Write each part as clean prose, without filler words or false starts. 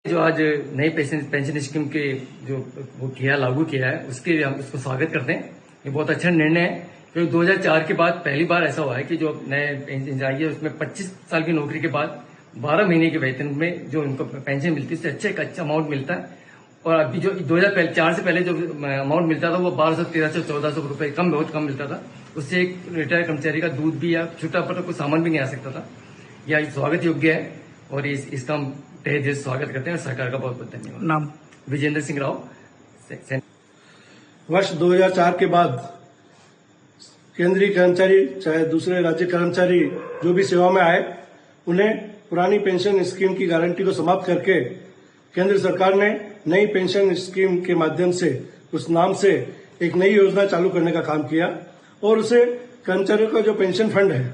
जो आज नई पेंशन स्कीम के जो वो किया लागू किया है उसके हम उसको स्वागत करते हैं। ये बहुत अच्छा निर्णय है क्योंकि 2004 के बाद पहली बार ऐसा हुआ है कि जो नए पेंशन आई है उसमें 25 साल की नौकरी के बाद 12 महीने के वेतन में जो उनको पेंशन मिलती है उससे अच्छा अमाउंट मिलता है। और अभी जो 2004 से पहले जो अमाउंट मिलता था वो 1200, 1300, 1400 रुपए बहुत कम मिलता था। उससे एक रिटायर्ड कर्मचारी का दूध भी या छोटा मोटा कोई सामान भी नहीं आ सकता था। यह स्वागत योग्य है और इसका हम तहे दिल स्वागत करते हैं। सरकार का बहुत बहुत धन्यवाद। नाम विजेंद्र सिंह राव। वर्ष 2004 के बाद केंद्रीय कर्मचारी चाहे दूसरे राज्य कर्मचारी जो भी सेवा में आए उन्हें पुरानी पेंशन स्कीम की गारंटी को समाप्त करके केंद्र सरकार ने नई पेंशन स्कीम के माध्यम से उस नाम से एक नई योजना चालू करने का काम किया और उसे कर्मचारियों का जो पेंशन फंड है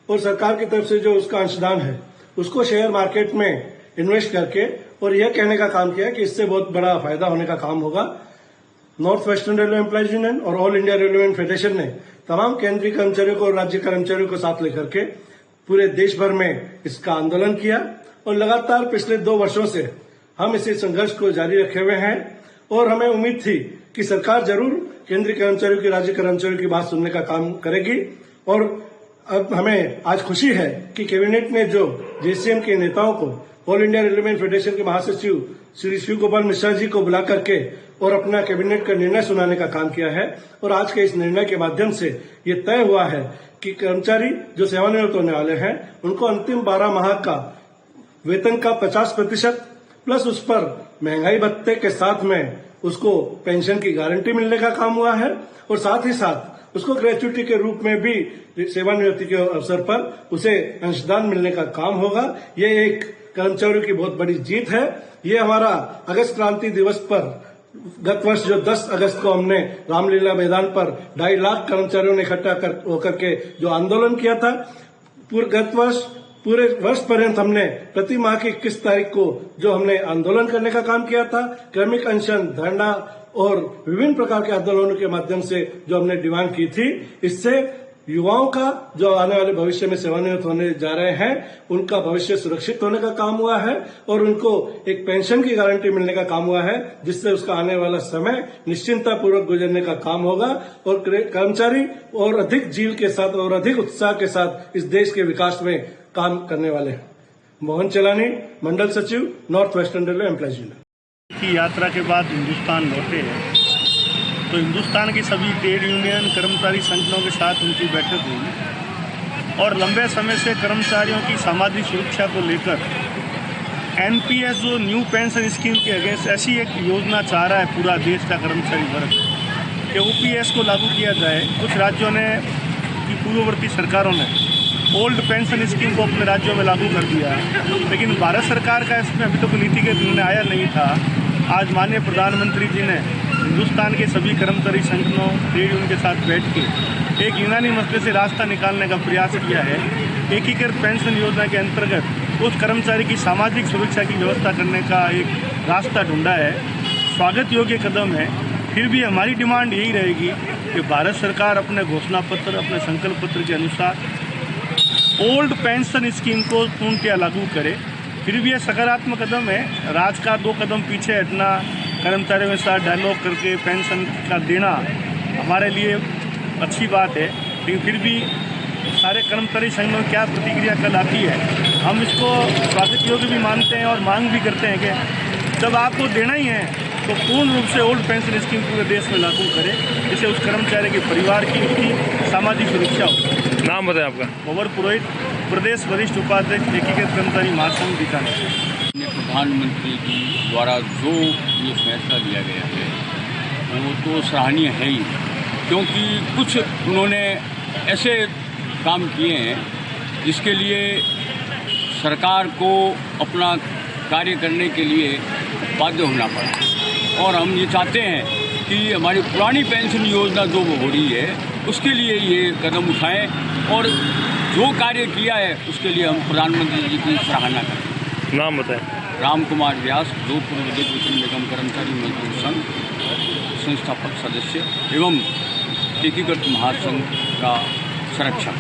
और सरकार की तरफ से जो उसका अंशदान है उसको शेयर मार्केट में इन्वेस्ट करके और यह कहने का काम किया कि इससे बहुत बड़ा फायदा होने का काम होगा। North western railway employees union और ऑल इंडिया रेलवे फेडरेशन ने तमाम केंद्रीय कर्मचारियों को और राज्य कर्मचारियों को साथ लेकर के पूरे देश भर में इसका आंदोलन किया और लगातार पिछले 2 वर्षों से हम इस संघर्ष को जारी रखे हुए हैं और हमें उम्मीद थी कि सरकार जरूर केंद्रीय कर्मचारियों की, राज्य कर्मचारियों की बात सुनने का काम करेगी। और अब हमें आज खुशी है कि कैबिनेट ने जो जेसीएम के नेताओं को, ऑल इंडिया रेलवे फेडरेशन के महासचिव श्री शिव गोपाल मिश्रा जी को बुला करके और अपना कैबिनेट का निर्णय सुनाने का काम किया है। और आज के इस निर्णय के माध्यम से ये तय हुआ है कि कर्मचारी जो सेवानिवृत्त होने वाले हैं उनको अंतिम 12 माह का वेतन का 50% प्लस उस पर महंगाई भत्ते के साथ में उसको पेंशन की गारंटी मिलने का काम हुआ है और साथ ही साथ उसको ग्रेच्युटी के रूप में भी सेवानिवृत्ति के अवसर पर उसे अंशदान मिलने का काम होगा। ये एक कर्मचारियों की बहुत बड़ी जीत है। ये हमारा अगस्त क्रांति दिवस पर गत वर्ष जो 10 अगस्त को हमने रामलीला मैदान पर 2.5 लाख कर्मचारियों ने इकट्ठा होकर के जो आंदोलन किया था, गत वर्ष पूरे वर्ष पर्यंत हमने प्रति माह की 21 तारीख को जो हमने आंदोलन करने का काम किया था, क्रमिक अनशन, धरना और विभिन्न प्रकार के आंदोलनों के माध्यम से जो हमने डिमांड की थी, इससे युवाओं का जो आने वाले भविष्य में सेवानिवृत्त होने जा रहे हैं उनका भविष्य सुरक्षित होने का काम हुआ है और उनको एक पेंशन की गारंटी मिलने का काम हुआ है जिससे उसका आने वाला समय निश्चिंता पूर्वक गुजरने का काम होगा और कर्मचारी और अधिक जीव के साथ और अधिक उत्साह के साथ इस देश के विकास में काम करने वाले हैं। मोहन चलानी, मंडल सचिव, north western railway employees union की यात्रा के बाद हिंदुस्तान लौटे हैं तो हिंदुस्तान की सभी ट्रेड यूनियन कर्मचारी संगठनों के साथ उनकी बैठक हुई और लंबे समय से कर्मचारियों की सामाजिक सुरक्षा को लेकर एनपीएस जो न्यू पेंशन स्कीम के अगेंस्ट ऐसी एक योजना चाह रहा है पूरा देश का कर्मचारी वर्ग कि ओपीएस को लागू किया जाए। कुछ राज्यों ने की पूर्ववर्ती सरकारों ने ओल्ड पेंशन स्कीम को अपने राज्यों में लागू कर दिया है, लेकिन भारत सरकार का इसमें अभी तक नीतिगत निर्णय आया नहीं था। आज माननीय प्रधानमंत्री जी ने हिंदुस्तान के सभी कर्मचारी संगठनों, ट्रेड यूनियन के साथ बैठ के एक यूनानी मसले से रास्ता निकालने का प्रयास किया है। एकीकृत पेंशन योजना के अंतर्गत उस कर्मचारी की सामाजिक सुरक्षा की व्यवस्था करने का एक रास्ता ढूंढा है। स्वागत योग्य कदम है। फिर भी हमारी डिमांड यही रहेगी कि भारत सरकार अपने घोषणा पत्र, अपने संकल्प पत्र के अनुसार ओल्ड पेंशन स्कीम को पूर्णतया लागू करे। फिर भी यह सकारात्मक कदम है। राज का 2 कदम पीछे हटना, कर्मचारियों के साथ डायलॉग करके पेंशन का देना हमारे लिए अच्छी बात है, लेकिन फिर भी सारे कर्मचारी संगठनों की क्या प्रतिक्रिया कल आती है, हम इसको स्वागत योग्य भी मानते हैं और मांग भी करते हैं कि जब आपको देना ही है तो पूर्ण रूप से ओल्ड पेंशन स्कीम पूरे देश में लागू करें, जिससे उस कर्मचारी के परिवार की उसकी सामाजिक सुरक्षा हो। नाम बताएं आपका? पवर पुरोहित, प्रदेश वरिष्ठ उपाध्यक्ष, एकीकृत कर्मचारी महासंघ बीकानेर। प्रधानमंत्री जी द्वारा जो ये फैसला लिया गया है वो तो सराहनीय है ही, क्योंकि कुछ उन्होंने ऐसे काम किए हैं जिसके लिए सरकार को अपना कार्य करने के लिए बाध्य होना पड़ा। और हम ये चाहते हैं कि हमारी पुरानी पेंशन योजना जो हो रही है उसके लिए ये कदम उठाएं और जो कार्य किया है उसके लिए हम प्रधानमंत्री जी की सराहना करें। नाम बताएं? राम कुमार व्यास, जोधपुर विद्युत वितरण निगम कर्मचारी मजदूर संघ संस्थापक सदस्य एवं एकीकृत महासंघ का संरक्षक।